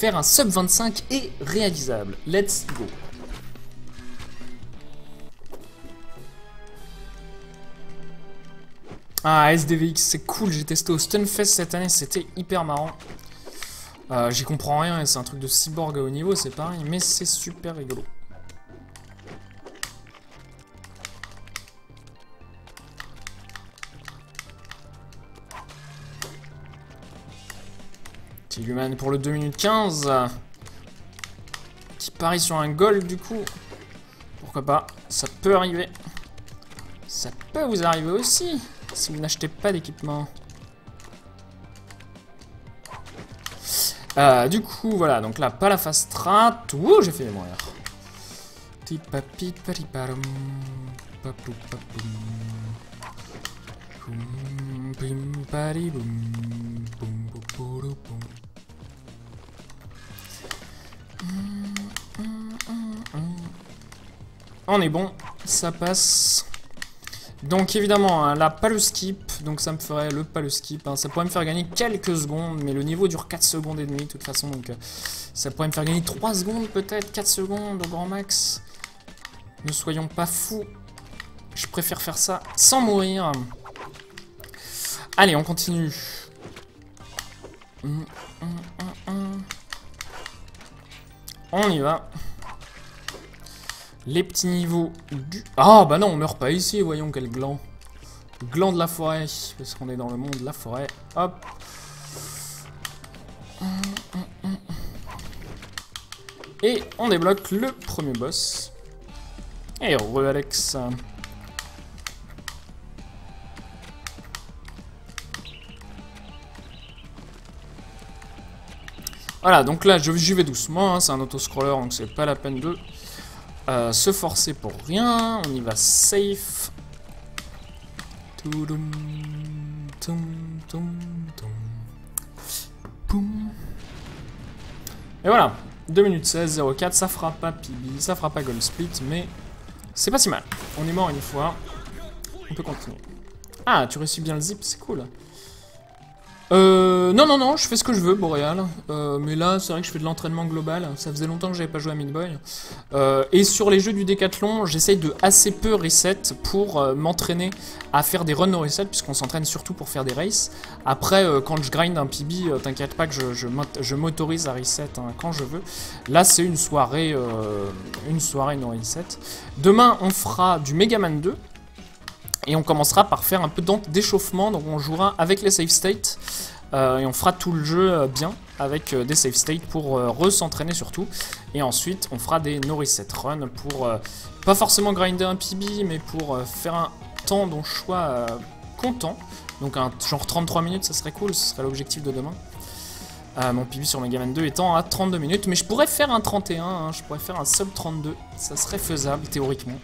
faire un sub 25 est réalisable. Let's go. Ah, SDVX, c'est cool, j'ai testé au Stunfest cette année, c'était hyper marrant. J'y comprends rien, c'est un truc de cyborg à haut niveau, c'est pareil, mais c'est super rigolo. Tiguman pour le 2 minutes 15. Qui parie sur un goal du coup. Pourquoi pas, ça peut arriver. Ça peut vous arriver aussi, si vous n'achetez pas d'équipement. Du coup, voilà, donc là, pas la fast strat. Ouh, j'ai fait mourir. On est bon, ça passe. Donc évidemment, hein, là, pas le skip, donc ça me ferait le pas le skip. Hein, ça pourrait me faire gagner quelques secondes, mais le niveau dure 4 secondes et demie de toute façon, donc ça pourrait me faire gagner 3 secondes peut-être, 4 secondes au grand max. Ne soyons pas fous. Je préfère faire ça sans mourir. Allez, on continue. On y va. Les petits niveaux du... Ah bah non, on meurt pas ici, voyons quel gland. Gland de la forêt, parce qu'on est dans le monde de la forêt. Hop. Et on débloque le premier boss. Et heureux Alex. Voilà, donc là j'y vais doucement, hein, c'est un autoscroller, donc c'est pas la peine de... se forcer pour rien, on y va safe. Et voilà, 2 minutes 16, 04, ça fera pas PB, ça fera pas gold split, mais c'est pas si mal. On est mort une fois, on peut continuer. Ah, tu réussis bien le zip, c'est cool. Non, je fais ce que je veux, Boréal. Mais là, c'est vrai que je fais de l'entraînement global. Ça faisait longtemps que j'avais pas joué à Meat Boy. Et sur les jeux du Décathlon, j'essaye de assez peu reset pour m'entraîner à faire des runs no reset, puisqu'on s'entraîne surtout pour faire des races. Après, quand je grind un PB, t'inquiète pas que je m'autorise à reset hein, quand je veux. Là, c'est une soirée no reset. Demain, on fera du Megaman 2. Et on commencera par faire un peu d'échauffement, donc on jouera avec les save states, et on fera tout le jeu bien, avec des save states pour re-s'entraîner surtout. Et ensuite on fera des no reset run pour, pas forcément grinder un PB, mais pour faire un temps dont je sois content. Donc un genre 33 minutes, ça serait cool, ce serait l'objectif de demain. Mon PB sur Megaman 2 étant à 32 minutes, mais je pourrais faire un 31, hein, je pourrais faire un sub 32, ça serait faisable théoriquement.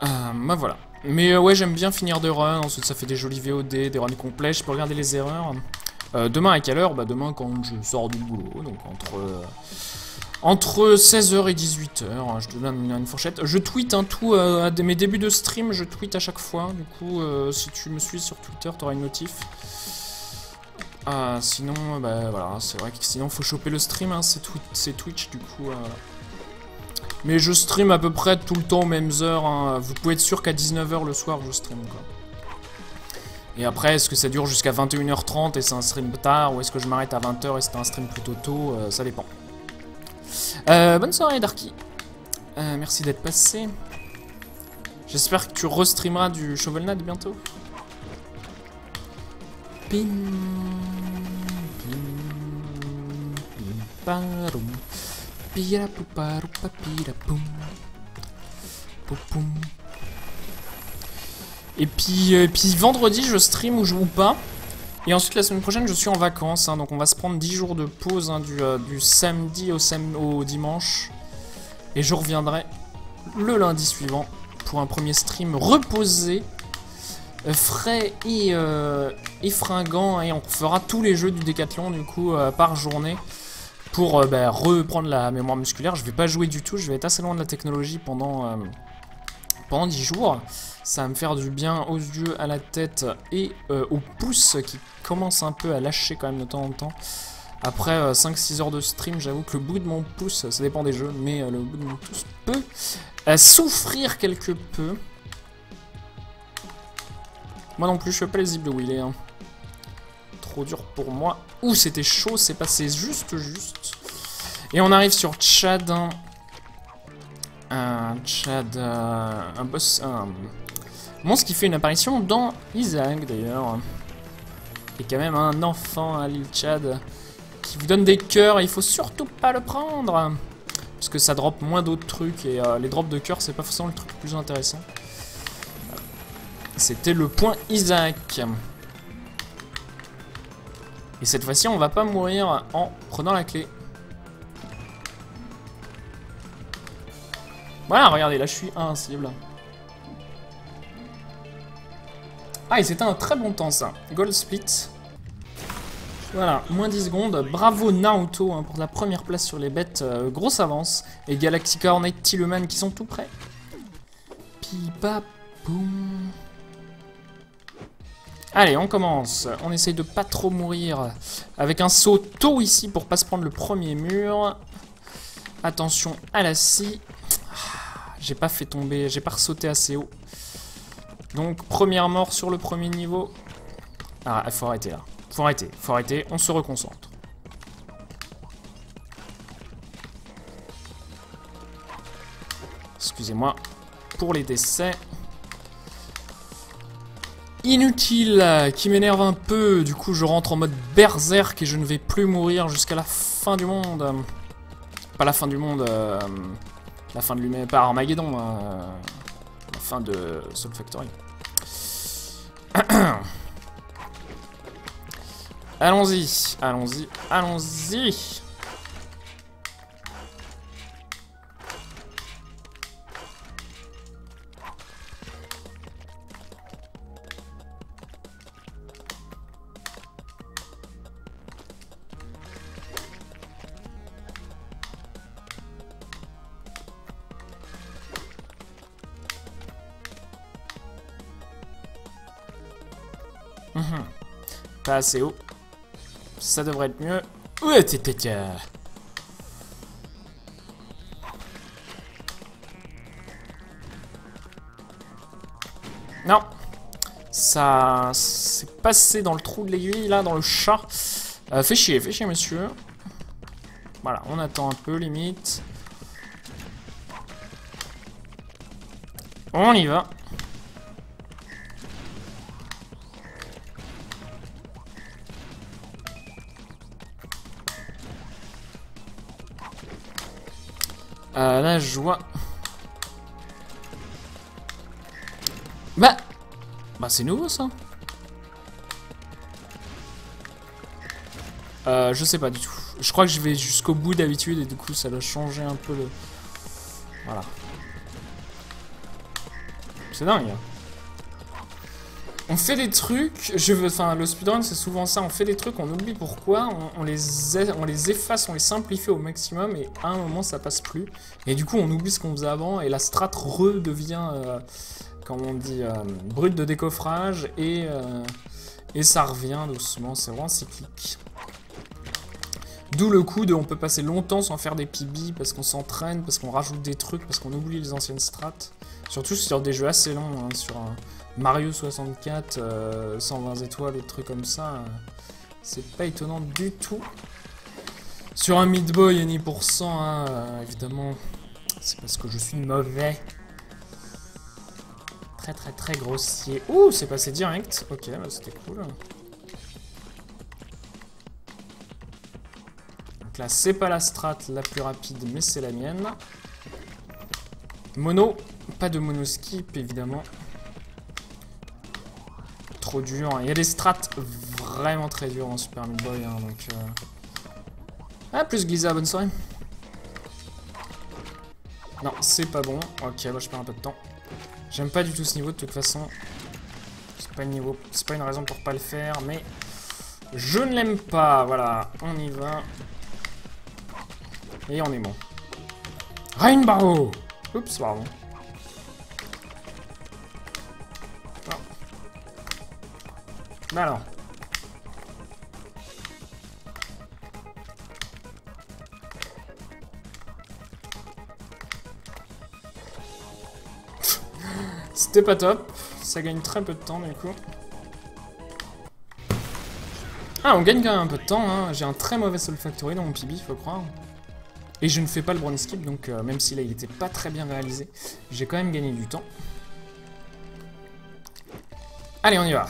Bah voilà. Mais ouais, j'aime bien finir de run, ensuite ça fait des jolis VOD, des runs complets, je peux regarder les erreurs. Demain à quelle heure? Bah demain quand je sors du boulot, donc entre 16h et 18h, hein, je te donne une fourchette. Je tweete hein, tout, à mes débuts de stream, je tweete à chaque fois, du coup si tu me suis sur Twitter, t'auras une notif. Sinon, bah voilà, c'est vrai que sinon faut choper le stream, hein, c'est Twitch du coup. Mais je stream à peu près tout le temps aux mêmes heures. Hein. Vous pouvez être sûr qu'à 19h le soir, je stream. Quoi. Et après, est-ce que ça dure jusqu'à 21h30 et c'est un stream tard? Ou est-ce que je m'arrête à 20h et c'est un stream plutôt tôt? Ça dépend. Bonne soirée, Darky. Merci d'être passé. J'espère que tu restreameras du Shovel Knight bientôt. Pim, pim, pim, parum. Et puis vendredi je stream ou pas. Et ensuite la semaine prochaine je suis en vacances hein, donc on va se prendre 10 jours de pause hein, du samedi au dimanche. Et je reviendrai le lundi suivant pour un premier stream reposé, frais et fringant. Et on fera tous les jeux du Décathlon du coup par journée. Pour reprendre la mémoire musculaire. Je vais pas jouer du tout, je vais être assez loin de la technologie pendant pendant 10 jours. Ça va me faire du bien aux yeux, à la tête et aux pouces qui commencent un peu à lâcher quand même de temps en temps. Après 5-6 heures de stream, j'avoue que le bout de mon pouce, ça dépend des jeux, mais le bout de mon pouce peut souffrir quelque peu. Moi non plus, je suis pas lisible où il est. Hein. Trop dur pour moi. Ouh, c'était chaud, c'est passé juste. Et on arrive sur Chad. Chad, un boss, un monstre qui fait une apparition dans Isaac d'ailleurs. Et quand même un enfant, hein, l'île Chad, qui vous donne des cœurs et il faut surtout pas le prendre. Parce que ça drop moins d'autres trucs et les drops de cœur c'est pas forcément le truc le plus intéressant. C'était le point Isaac. Et cette fois-ci on va pas mourir en prenant la clé. Voilà, regardez, là je suis invincible. Ah, et c'était un très bon temps ça. Gold split. Voilà, moins 10 secondes. Bravo Naruto hein, pour la première place sur les bêtes. Grosse avance. Et Galactica, Hornet, Tilleman qui sont tout prêts. Pipa, boum. Allez, on commence. On essaye de pas trop mourir. Avec un saut tôt ici pour pas se prendre le premier mur. Attention à la scie. J'ai pas fait tomber, j'ai pas ressauté assez haut. Donc, première mort sur le premier niveau. Ah, il faut arrêter là. Faut arrêter, on se reconcentre. Excusez-moi pour les décès. Inutile, qui m'énerve un peu. Du coup, je rentre en mode berserk et je ne vais plus mourir jusqu'à la fin du monde. Pas la fin du monde, la fin de l'humain, pas Armageddon, la fin de Soul Factory. Allons-y, allons-y. Pas assez haut. Ça devrait être mieux. Ouais, non. Ça c'est passé dans le trou de l'aiguille, là, dans le chat. Fait chier, monsieur. Voilà, on attend un peu, limite. On y va. Là, je vois. Bah, c'est nouveau, ça. Je sais pas du tout. Je crois que je vais jusqu'au bout d'habitude et du coup, ça doit changer un peu le... Voilà. C'est dingue. On fait des trucs, enfin le speedrun c'est souvent ça, on fait des trucs, on oublie pourquoi, on les efface, on les simplifie au maximum et à un moment ça passe plus. Et du coup on oublie ce qu'on faisait avant et la strat redevient, comme on dit, brute de décoffrage et ça revient doucement, c'est vraiment cyclique. D'où le coup de on peut passer longtemps sans faire des PB parce qu'on s'entraîne, parce qu'on rajoute des trucs, parce qu'on oublie les anciennes strats. Surtout sur des jeux assez longs, hein, sur un Mario 64, 120 étoiles et des trucs comme ça. C'est pas étonnant du tout. Sur un Meat Boy et ni pour cent, hein, évidemment, c'est parce que je suis mauvais. Très grossier. Ouh, c'est passé direct. Ok, bah, c'était cool. Là, c'est pas la strat la plus rapide, mais c'est la mienne. Mono, pas de mono skip, évidemment. Trop dur. Il y a des strats vraiment très durs en Super Meat Boy. Hein, donc, Ah, plus Gliza, bonne soirée. Non, c'est pas bon. Ok, bah, je perds un peu de temps. J'aime pas du tout ce niveau, de toute façon. C'est pas une raison pour pas le faire, mais je ne l'aime pas. Voilà, on y va. Et on est bon. Rainbow! Oups, pardon. Bah alors. C'était pas top. Ça gagne très peu de temps du coup. Ah, on gagne quand même un peu de temps, hein. J'ai un très mauvais Soul Factory dans mon PB, faut croire. Et je ne fais pas le brownie skip, donc même si là il était pas très bien réalisé, j'ai quand même gagné du temps. Allez, on y va.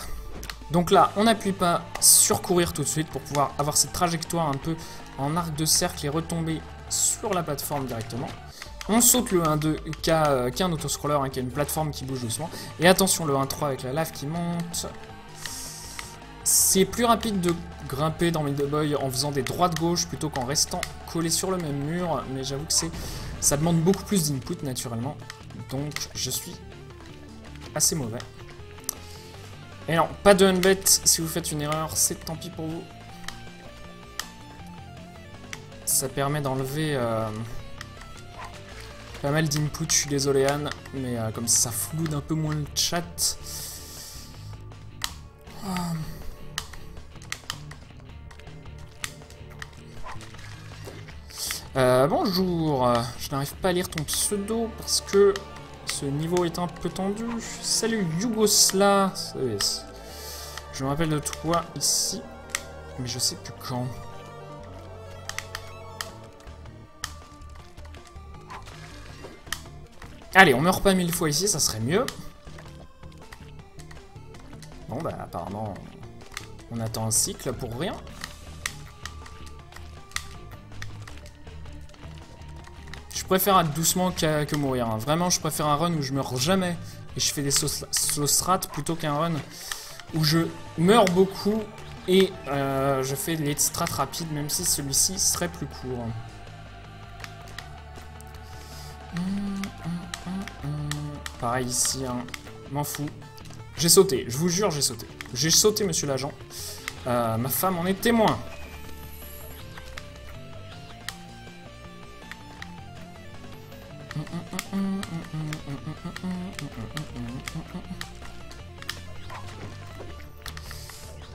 Donc là, on n'appuie pas sur courir tout de suite pour pouvoir avoir cette trajectoire un peu en arc de cercle et retomber sur la plateforme directement. On saute le 1-2 qui a un autoscroller, hein, qui a une plateforme qui bouge doucement. Et attention, le 1-3 avec la lave qui monte. C'est plus rapide de grimper dans Meat Boy en faisant des droites-gauche plutôt qu'en restant collé sur le même mur. Mais j'avoue que ça demande beaucoup plus d'input naturellement. Donc je suis assez mauvais. Et non, pas de unbet. Si vous faites une erreur, c'est tant pis pour vous. Ça permet d'enlever pas mal d'input. Je suis désolé Anne, mais comme ça floude un peu moins le chat. Bonjour, je n'arrive pas à lire ton pseudo parce que ce niveau est un peu tendu. Salut Yougosla. Je me rappelle de toi ici, mais je sais plus quand. Allez, on meurt pas 1000 fois ici, ça serait mieux. Bon bah apparemment on attend un cycle pour rien. Je préfère être doucement que mourir. Hein. Vraiment, je préfère un run où je meurs jamais et je fais des slow strats plutôt qu'un run où je meurs beaucoup et je fais les strats rapides, même si celui-ci serait plus court. Pareil ici, hein. M'en fous. J'ai sauté, je vous jure, j'ai sauté. J'ai sauté, monsieur l'agent. Ma femme en est témoin.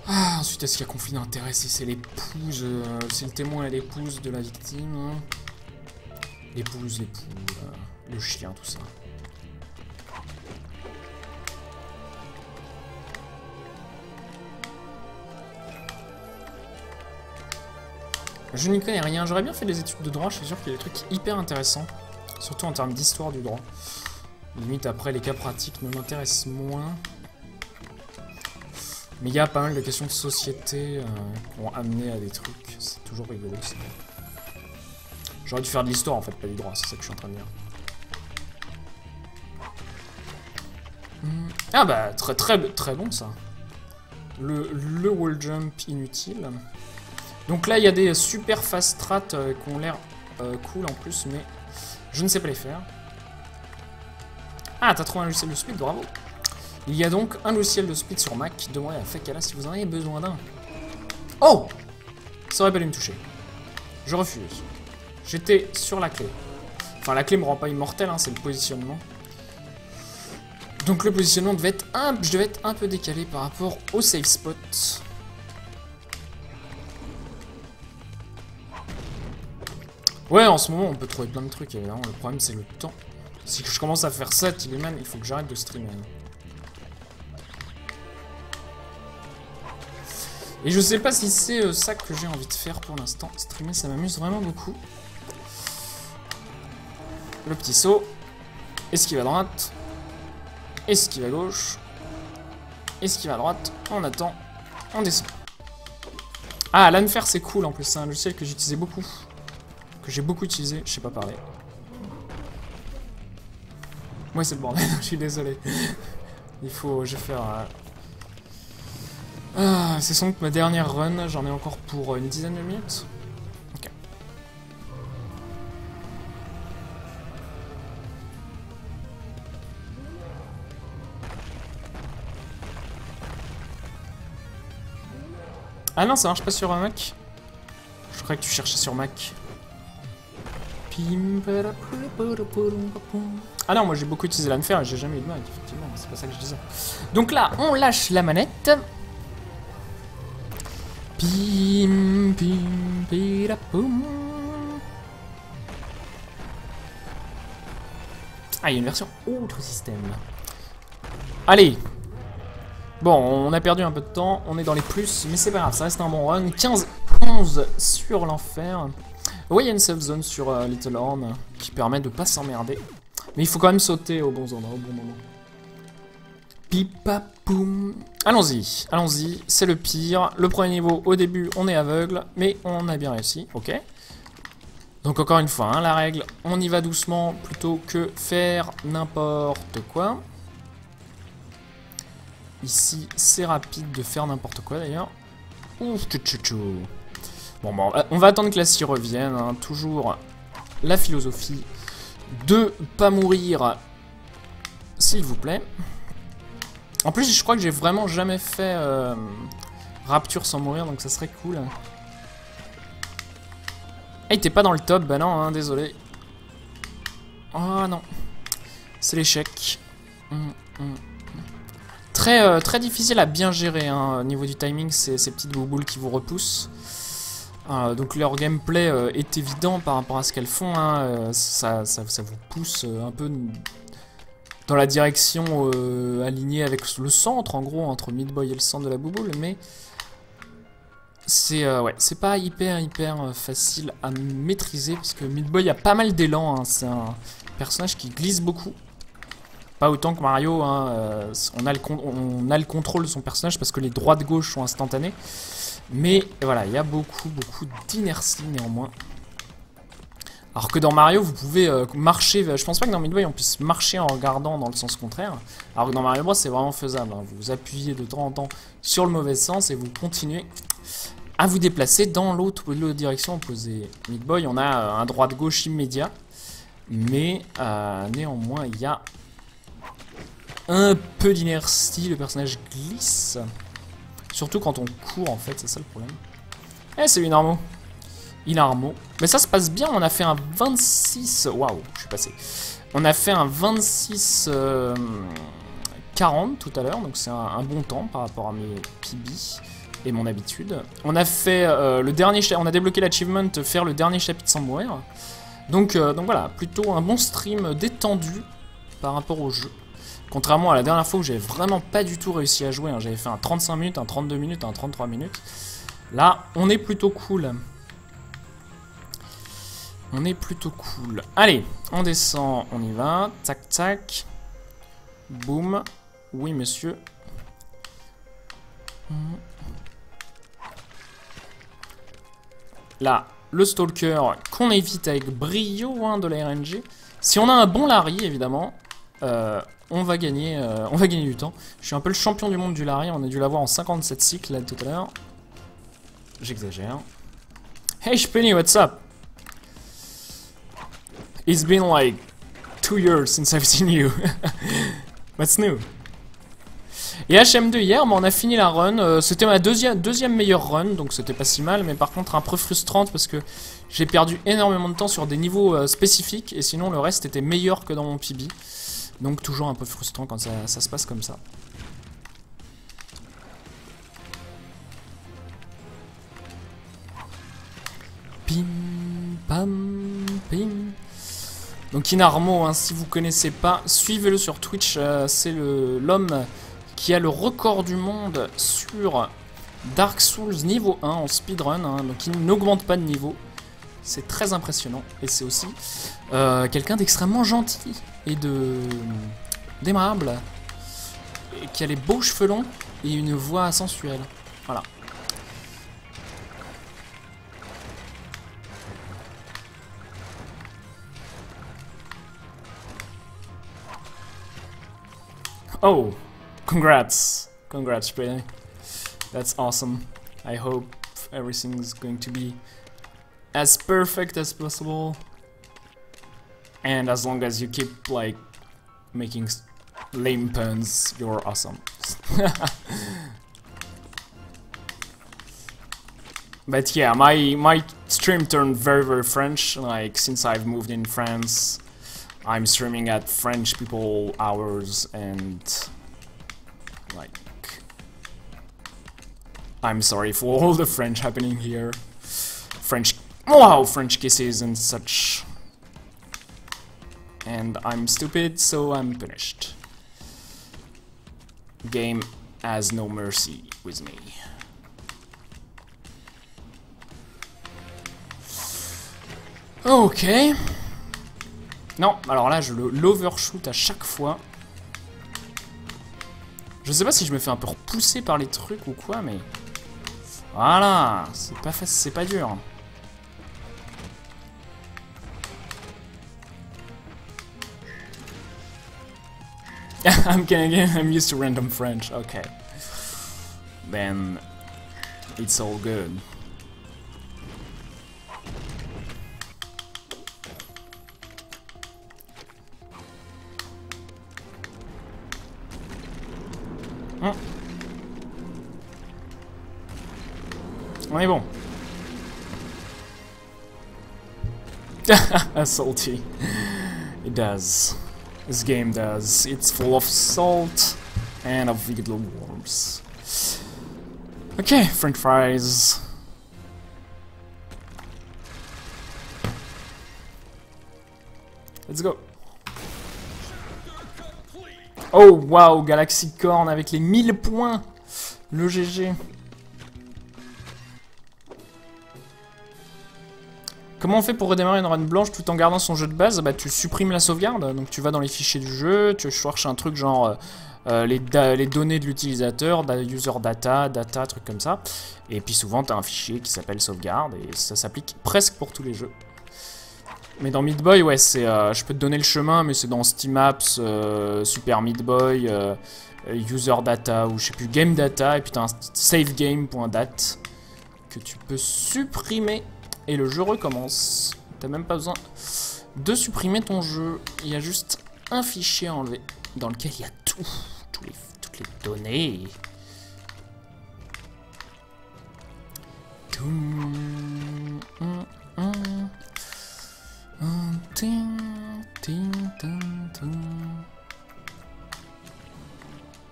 Ah, ensuite, est-ce qu'il y a conflit d'intérêt? Si c'est l'épouse, c'est le témoin et l'épouse de la victime. L'épouse, le chien, tout ça. Je n'y connais rien, j'aurais bien fait des études de droit, je suis sûr qu'il y a des trucs hyper intéressants. Surtout en termes d'histoire du droit. Limite après les cas pratiques me m'intéressent moins. Mais il y a pas mal de questions de société qui ont amené à des trucs. C'est toujours rigolo ça. J'aurais dû faire de l'histoire en fait, pas du droit, c'est ça que je suis en train de dire. Ah bah très bon ça. Le wall jump inutile. Donc là il y a des super fast strats qui ont l'air cool en plus, mais je ne sais pas les faire. Ah, t'as trouvé un logiciel de speed, bravo. Il y a donc un logiciel de speed sur Mac. Demandez à Fekala si vous en avez besoin d'un. Oh! Ça aurait pas dû me toucher. Je refuse. J'étais sur la clé. Enfin, la clé me rend pas immortel, hein, c'est le positionnement. Donc le positionnement devait être je devais être un peu décalé par rapport au safe spot. Ouais, en ce moment, on peut trouver plein de trucs, évidemment. Le problème, c'est le temps. Si je commence à faire ça, Tillyman, il faut que j'arrête de streamer. Et je sais pas si c'est ça que j'ai envie de faire pour l'instant. Streamer, ça m'amuse vraiment beaucoup. Le petit saut. Esquive à droite. Esquive à gauche. Esquive à droite. On attend. On descend. Ah, l'Unfer, c'est cool en plus. C'est un logiciel que j'utilisais beaucoup. Que j'ai beaucoup utilisé. Je sais pas parler. Ouais, c'est le bordel. Je suis désolé. Il faut... Je vais faire... Ah, c'est sans doute ma dernière run. J'en ai encore pour une dizaine de minutes. Ok. Ah non, ça marche pas sur un Mac. Je croyais que tu cherchais sur Mac. Ah non, moi j'ai beaucoup utilisé l'Unfer et j'ai jamais eu de Mac, effectivement. C'est pas ça que je disais. Donc là, on lâche la manette. Pim, pim, pira, poum. Ah, il y a une version autre système. Allez. Bon, on a perdu un peu de temps, on est dans les plus, mais c'est pas grave, ça reste un bon run. 15-11 sur l'enfer. Oui, il y a une safe zone sur Little Horn qui permet de pas s'emmerder. Mais il faut quand même sauter aux bons endroits, au bon moment. Pipapoum. Allons-y, allons-y, c'est le pire. Le premier niveau, au début, on est aveugle, mais on a bien réussi, ok. Donc encore une fois, hein, la règle, on y va doucement plutôt que faire n'importe quoi. Ici, c'est rapide de faire n'importe quoi d'ailleurs. Ouf, tchou. Bon, on va attendre que la scie revienne, hein. Toujours la philosophie de pas mourir, s'il vous plaît. En plus, je crois que j'ai vraiment jamais fait Rapture sans mourir, donc ça serait cool. Hey, t'es pas dans le top? Bah non, hein, désolé. Oh non. C'est l'échec. Très difficile à bien gérer, hein, au niveau du timing, ces petites bouboules qui vous repoussent. Donc leur gameplay est évident par rapport à ce qu'elles font, hein, ça vous pousse un peu dans la direction alignée avec le centre, en gros, entre Meat-Boy et le centre de la bouboule, mais c'est ouais, c'est pas hyper facile à maîtriser, parce que Meat-Boy a pas mal d'élan, hein, c'est un personnage qui glisse beaucoup. Pas autant que Mario, hein, on a le contrôle de son personnage parce que les droites-gauche sont instantanées. Mais voilà, il y a beaucoup d'inertie néanmoins. Alors que dans Mario, vous pouvez marcher, je pense pas que dans Meat-Boy on puisse marcher en regardant dans le sens contraire. Alors que dans Mario Bros c'est vraiment faisable, hein. Vous appuyez de temps en temps sur le mauvais sens et vous continuez à vous déplacer dans l'autre direction opposée. Meat-Boy, on a un droite-gauche immédiat. Mais néanmoins, il y a un peu d'inertie, le personnage glisse. Surtout quand on court en fait, c'est ça le problème. Eh, c'est Inarmo. Inarmo. Mais ça se passe bien, on a fait un 26... Waouh, je suis passé. On a fait un 26... 40 tout à l'heure, donc c'est un bon temps par rapport à mes PB et mon habitude. On a fait le dernier... On a débloqué l'achievement faire le dernier chapitre sans mourir. Donc voilà, plutôt un bon stream détendu par rapport au jeu. Contrairement à la dernière fois où j'avais vraiment pas du tout réussi à jouer, hein. J'avais fait un 35 minutes, un 32 minutes, un 33 minutes. Là, on est plutôt cool. On est plutôt cool. Allez, on descend, on y va. Tac, tac. Boum. Oui, monsieur. Là, le Stalker qu'on évite avec brio, hein, de la RNG. Si on a un bon Larry, évidemment, on va gagner du temps. Je suis un peu le champion du monde du Larry. On a dû l'avoir en 57 cycles là tout à l'heure. J'exagère. Hey Spinny, what's up? It's been like 2 years since I've seen you. What's new? Et HM2 hier, on a fini la run. C'était ma deuxième meilleure run, donc c'était pas si mal. Mais par contre un peu frustrante parce que j'ai perdu énormément de temps sur des niveaux spécifiques. Et sinon le reste était meilleur que dans mon PB. Donc toujours un peu frustrant quand ça se passe comme ça. Pim, pam, pim. Donc Inarmo, hein, si vous connaissez pas, suivez-le sur Twitch. C'est l'homme qui a le record du monde sur Dark Souls niveau 1 en speedrun. Hein, donc il n'augmente pas de niveau. C'est très impressionnant. Et c'est aussi quelqu'un d'extrêmement gentil et d'aimable. Qui a les beaux cheveux longs et une voix sensuelle. Voilà. Oh, congrats. Congrats, Spray. That's awesome. I hope everything's going to be as perfect as possible. And as long as you keep, like, making lame puns, you're awesome. But yeah, my stream turned very French, like, since I've moved in France. I'm streaming at French people hours and like I'm sorry for all the French happening here. French... Wow, French kisses and such. And I'm stupid, so I'm punished. Game has no mercy with me. Ok. Non, alors là, je l'overshoot à chaque fois. Je sais pas si je me fais un peu repousser par les trucs ou quoi, mais... Voilà, c'est pas facile, c'est pas dur. I'm Canadian, I'm used to random French, okay. Then, it's all good. On est bon. Salty. It does. This game does. It's full of salt and of little worms. Okay, French fries. Let's go. Oh wow, Galaxy Corn avec les 1000 points. Le GG. Comment on fait pour redémarrer une run blanche tout en gardant son jeu de base? Bah tu supprimes la sauvegarde, donc tu vas dans les fichiers du jeu, tu cherches un truc genre les données de l'utilisateur, user data, truc comme ça. Et puis souvent tu as un fichier qui s'appelle sauvegarde et ça s'applique presque pour tous les jeux. Mais dans Meat Boy, ouais, c'est, je peux te donner le chemin, mais c'est dans Steam Apps, Super Meat Boy, user data ou je sais plus, game data, et puis tu as un savegame.dat que tu peux supprimer. Et le jeu recommence. T'as même pas besoin de supprimer ton jeu. Il y a juste un fichier à enlever dans lequel il y a toutes les données.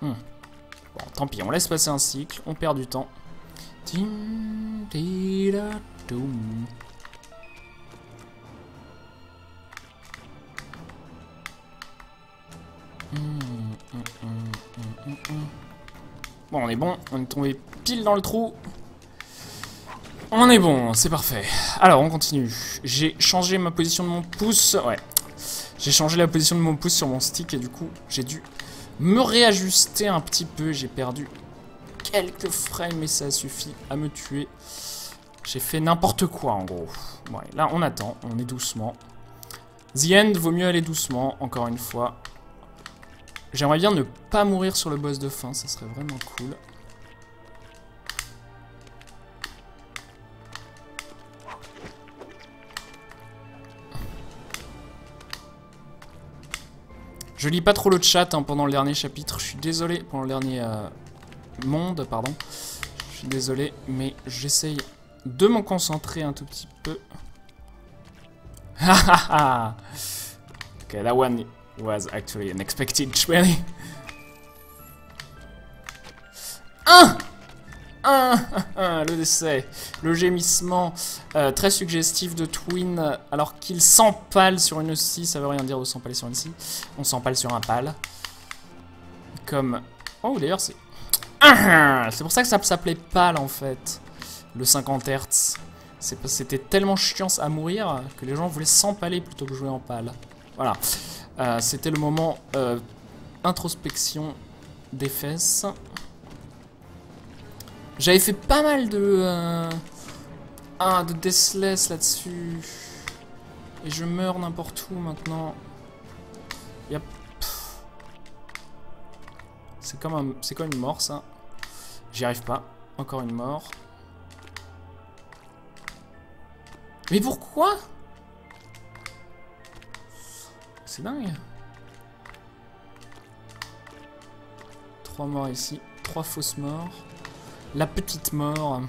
Bon, tant pis, on laisse passer un cycle, on perd du temps. Bon, on est bon, on est tombé pile dans le trou. On est bon, c'est parfait. Alors, on continue. J'ai changé ma position de mon pouce. Ouais. J'ai changé la position de mon pouce sur mon stick et du coup, j'ai dû me réajuster un petit peu. J'ai perdu quelques frames et ça suffit à me tuer. J'ai fait n'importe quoi en gros. Ouais, là on attend, on est doucement. The End, vaut mieux aller doucement, encore une fois. J'aimerais bien ne pas mourir sur le boss de fin, ça serait vraiment cool. Je lis pas trop le chat hein, pendant le dernier chapitre, je suis désolé, pendant le dernier monde, pardon. Je suis désolé, mais j'essaye de m'en concentrer un tout petit peu. Hahaha. Okay, that one was actually unexpected, really. Le décès, le gémissement très suggestif de Twin alors qu'il s'empale sur une scie. Ça veut rien dire de s'empaler sur une scie. On s'empale sur un pal. Comme... Oh, d'ailleurs, c'est... C'est pour ça que ça s'appelait pal en fait. Le 50 Hz. C'était tellement chiant à mourir que les gens voulaient s'empaler plutôt que jouer en pal. Voilà. C'était le moment introspection des fesses. J'avais fait pas mal de Deathless là-dessus. Et je meurs n'importe où maintenant. Yep. C'est comme une mort ça. J'y arrive pas. Encore une mort. Mais pourquoi? C'est dingue. 3 morts ici. 3 fausses morts. La petite mort.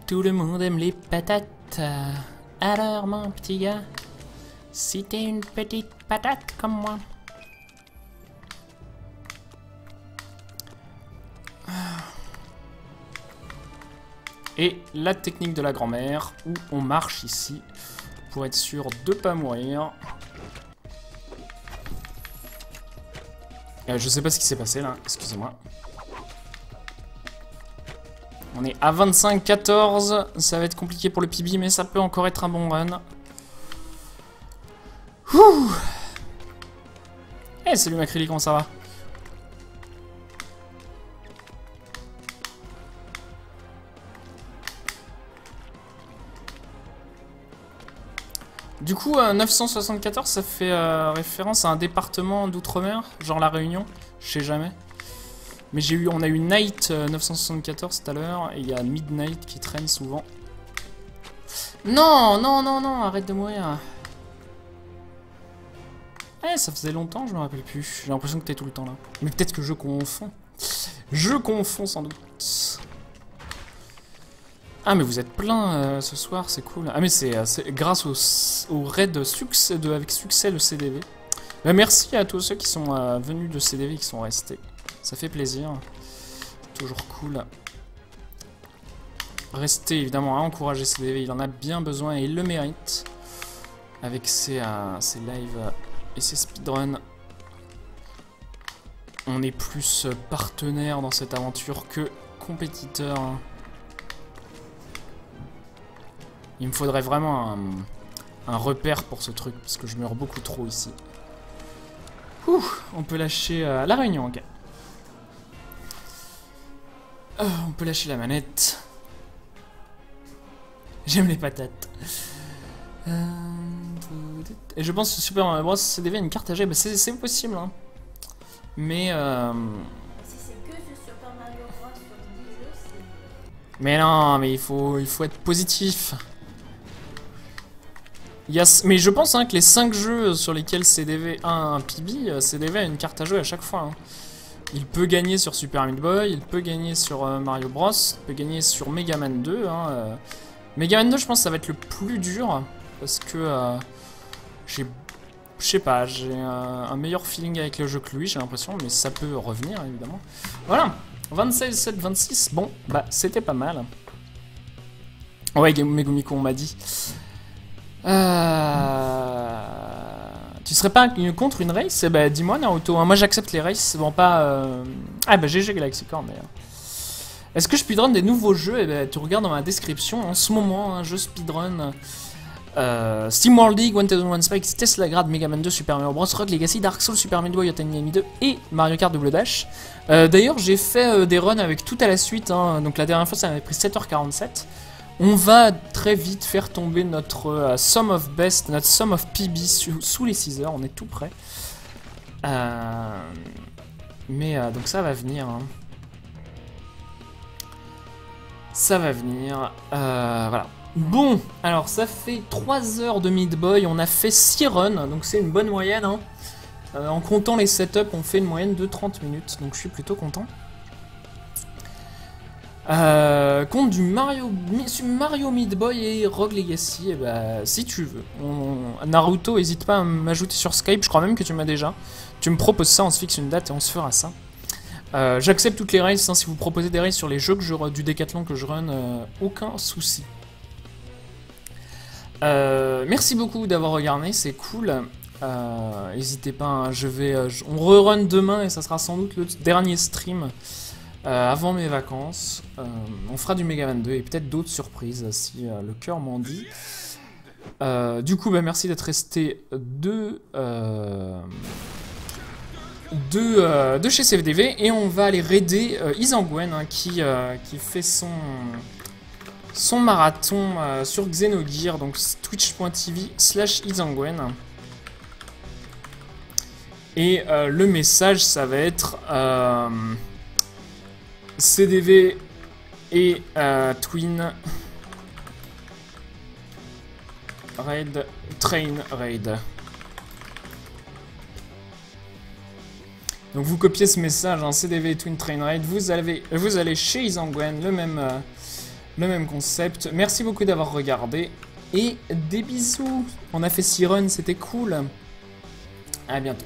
Tout le monde aime les patates. Alors mon petit gars, si t'es une petite patate comme moi. Et la technique de la grand-mère, où on marche ici, pour être sûr de pas mourir. Je sais pas ce qui s'est passé là, excusez-moi. On est à 25-14, ça va être compliqué pour le PB, mais ça peut encore être un bon run. Ouh. Eh, salut Macrilly, comment ça va? Du coup, 974, ça fait référence à un département d'outre-mer, genre La Réunion, je sais jamais. Mais on a eu Night 974 tout à l'heure, et il y a Midnight qui traîne souvent. Non, non, non, non, arrête de mourir. Eh, ça faisait longtemps, je me rappelle plus. J'ai l'impression que t'es tout le temps là. Mais peut-être que je confonds. Je confonds sans doute. Ah, mais vous êtes plein ce soir, c'est cool. Ah, mais c'est grâce au raid avec succès le CDV. Bah, merci à tous ceux qui sont venus de CDV et qui sont restés. Ça fait plaisir. Toujours cool. Restez évidemment à encourager CDV, il en a bien besoin et il le mérite. Avec ses lives et ses speedruns. On est plus partenaire dans cette aventure que compétiteur. Il me faudrait vraiment un repère pour ce truc, parce que je meurs beaucoup trop ici. Ouh, on peut lâcher la réunion, ok. On peut lâcher la manette. J'aime les patates. Et je pense que Super Mario Bros CDV a une carte à jouer, bah c'est possible, hein. Mais Si c'est que sur Super Mario Bros sur 10 jeux, c'est... mais non, mais il faut être positif. Mais je pense hein, que les 5 jeux sur lesquels CDV a un PB, CDV a une carte à jouer à chaque fois. Hein. Il peut gagner sur Super Meat Boy, il peut gagner sur Mario Bros, il peut gagner sur Mega Man 2. Hein, Mega Man 2, je pense que ça va être le plus dur, parce que je sais pas, j'ai un meilleur feeling avec le jeu que lui, j'ai l'impression, mais ça peut revenir, évidemment. Voilà, 26, 7, 26, bon, bah, c'était pas mal. Ouais, Megumiko, on m'a dit. Tu serais pas contre une race? Eh bah, dis-moi, Naruto. Moi, j'accepte les races, bon, pas... Ah, bah, GG Galaxicorn, d'ailleurs. Est-ce que je speedrun des nouveaux jeux? Eh ben, tu regardes dans ma description, en ce moment, un jeu speedrun... SteamWorld League, 1001 Spikes, Tesla Grad, Mega Man 2, Super Mario Bros, Rock Legacy, Dark Souls, Super Meat Boy, Otani 2 et Mario Kart Double Dash. D'ailleurs, j'ai fait des runs avec tout à la suite, hein, donc la dernière fois ça m'avait pris 7h47. On va très vite faire tomber notre Sum of Best, notre Sum of PB sous les 6 heures, on est tout prêt. Donc ça va venir. Hein. Ça va venir. Voilà. Bon, alors ça fait 3 heures de Meat Boy, on a fait 6 runs, donc c'est une bonne moyenne. Hein. En comptant les setups, on fait une moyenne de 30 minutes, donc je suis plutôt content. Contre du Mario Meat Boy et Rogue Legacy, et bah, si tu veux. Naruto, n'hésite pas à m'ajouter sur Skype, je crois même que tu m'as déjà. Tu me proposes ça, on se fixe une date et on se fera ça. J'accepte toutes les races, hein, si vous proposez des races sur les jeux du Décathlon que je run, aucun souci. Merci beaucoup d'avoir regardé, c'est cool. N'hésitez pas, hein, on rerun demain et ça sera sans doute le dernier stream avant mes vacances. On fera du Mega Man 2 et peut-être d'autres surprises si le cœur m'en dit. Du coup, bah, merci d'être resté de chez CFDV et on va aller raider Izangwen hein, qui fait son marathon sur Xenogear, donc twitch.tv/Izangwen. Et le message, ça va être CDV et Twin Raid, Train Raid. Donc vous copiez ce message, hein, CDV et Twin Train Raid, vous allez chez Izangwen, le même concept. Merci beaucoup d'avoir regardé et des bisous. On a fait 6 runs, c'était cool. À bientôt.